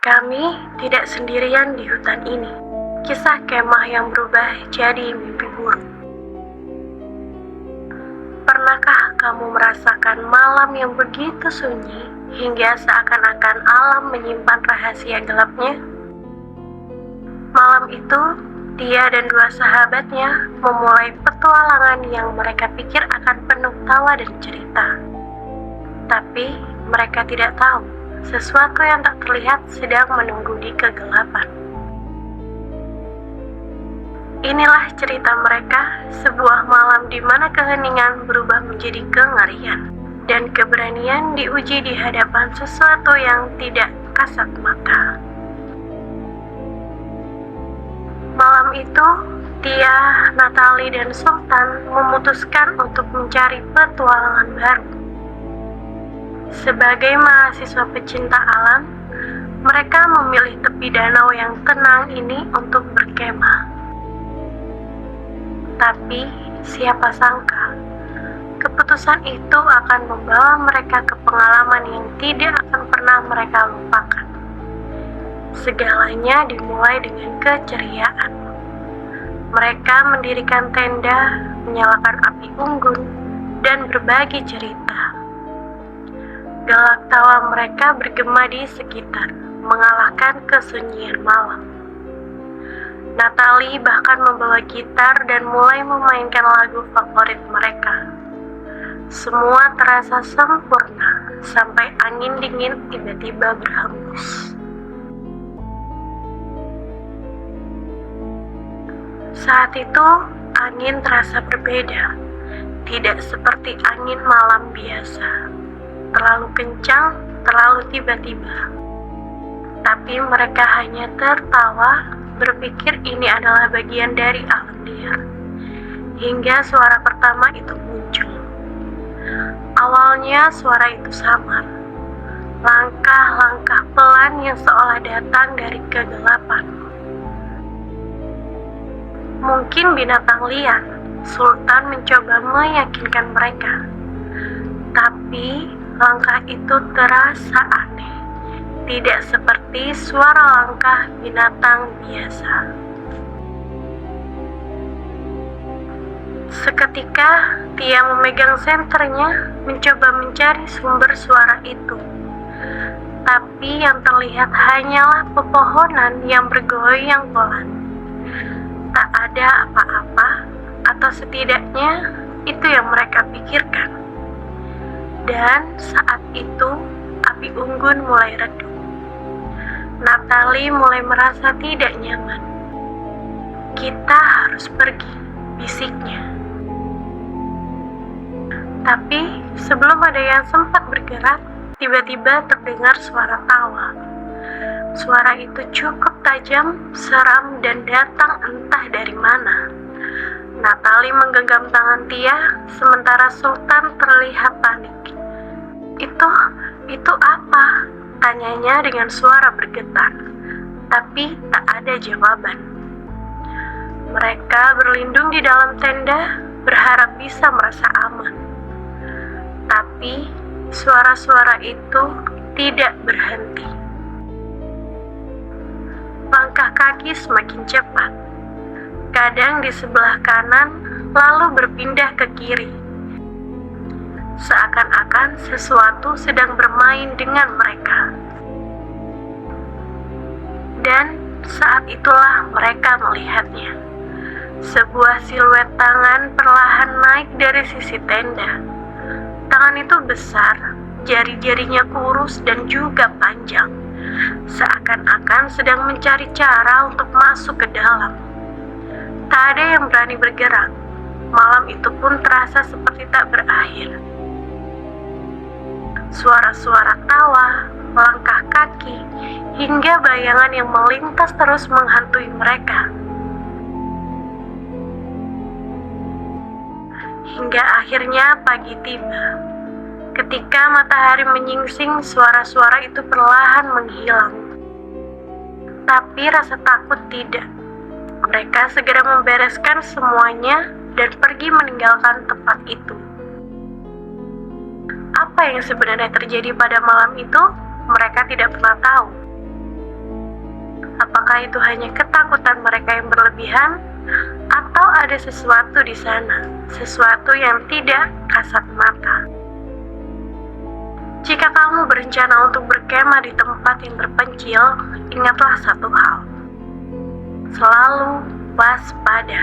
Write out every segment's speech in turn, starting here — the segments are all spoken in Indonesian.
Kami tidak sendirian di hutan ini. Kisah kemah yang berubah jadi mimpi buruk. Pernahkah kamu merasakan malam yang begitu sunyi hingga seakan-akan alam menyimpan rahasia gelapnya? Malam itu, dia dan dua sahabatnya memulai petualangan yang mereka pikir akan penuh tawa dan cerita. Tapi mereka tidak tahu sesuatu yang tak terlihat sedang menunggu di kegelapan. Inilah cerita mereka, sebuah malam di mana keheningan berubah menjadi kengerian dan keberanian diuji di hadapan sesuatu yang tidak kasat mata. Malam itu, Tia, Natali, dan Sultan memutuskan untuk mencari petualangan baru. Sebagai mahasiswa pecinta alam, mereka memilih tepi danau yang tenang ini untuk berkemah. Tapi, siapa sangka, keputusan itu akan membawa mereka ke pengalaman yang tidak akan pernah mereka lupakan. Segalanya dimulai dengan keceriaan. Mereka mendirikan tenda, menyalakan api unggun, dan berbagi cerita. Gelak tawa mereka bergema di sekitar, mengalahkan kesunyian malam. Natali bahkan membawa gitar dan mulai memainkan lagu favorit mereka. Semua terasa sempurna sampai angin dingin tiba-tiba berhembus. Saat itu, angin terasa berbeda, tidak seperti angin malam biasa. Terlalu kencang, terlalu tiba-tiba. Tapi mereka hanya tertawa, berpikir ini adalah bagian dari alam liar. Hingga suara pertama itu muncul. Awalnya suara itu samar. Langkah-langkah pelan yang seolah datang dari kegelapan. Mungkin binatang liar. Sultan mencoba meyakinkan mereka. Tapi langkah itu terasa aneh, tidak seperti suara langkah binatang biasa. Seketika, Tia memegang senternya, mencoba mencari sumber suara itu. Tapi yang terlihat hanyalah pepohonan yang bergoyang pelan. Tak ada apa-apa, atau setidaknya itu yang mereka pikirkan. Dan saat itu, api unggun mulai redup. Natali mulai merasa tidak nyaman. Kita harus pergi, bisiknya. Tapi sebelum ada yang sempat bergerak, tiba-tiba terdengar suara tawa. Suara itu cukup tajam, seram, dan datang entah dari mana. Natali menggenggam tangan Tia, sementara Sultan terlihat panik. Itu apa? Tanyanya dengan suara bergetar, tapi tak ada jawaban. Mereka berlindung di dalam tenda, berharap bisa merasa aman. Tapi suara-suara itu tidak berhenti. Langkah kaki semakin cepat, kadang di sebelah kanan, lalu berpindah ke kiri. Seakan-akan sesuatu sedang bermain dengan mereka. Dan saat itulah mereka melihatnya. Sebuah siluet tangan perlahan naik dari sisi tenda. Tangan itu besar, jari-jarinya kurus dan juga panjang. Seakan-akan sedang mencari cara untuk masuk ke dalam. Tak ada yang berani bergerak. Malam itu pun terasa seperti tak berakhir. Suara-suara tawa, langkah kaki, hingga bayangan yang melintas terus menghantui mereka. Hingga akhirnya pagi tiba. Ketika matahari menyingsing, suara-suara itu perlahan menghilang. Tapi rasa takut tidak. Mereka segera membereskan semuanya dan pergi meninggalkan tempat itu. Apa yang sebenarnya terjadi pada malam itu, mereka tidak pernah tahu. Apakah itu hanya ketakutan mereka yang berlebihan, atau ada sesuatu di sana, sesuatu yang tidak kasat mata? Jika kamu berencana untuk berkemah di tempat yang terpencil, ingatlah satu hal. Selalu waspada.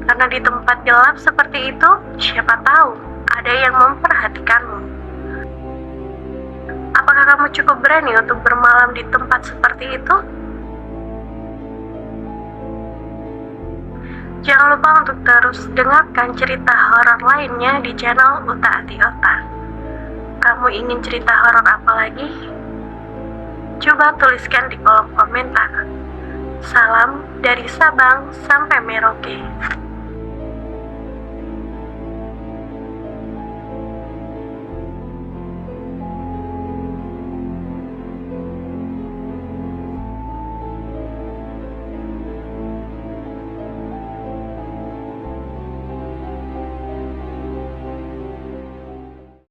Karena di tempat gelap seperti itu, siapa tahu ada yang memperhatikanmu. Apakah kamu cukup berani untuk bermalam di tempat seperti itu? Jangan lupa untuk terus dengarkan cerita horor lainnya di channel Uta Ati Ota. Kamu ingin cerita horor apa lagi? Coba tuliskan di kolom komentar. Salam dari Sabang sampai Merauke.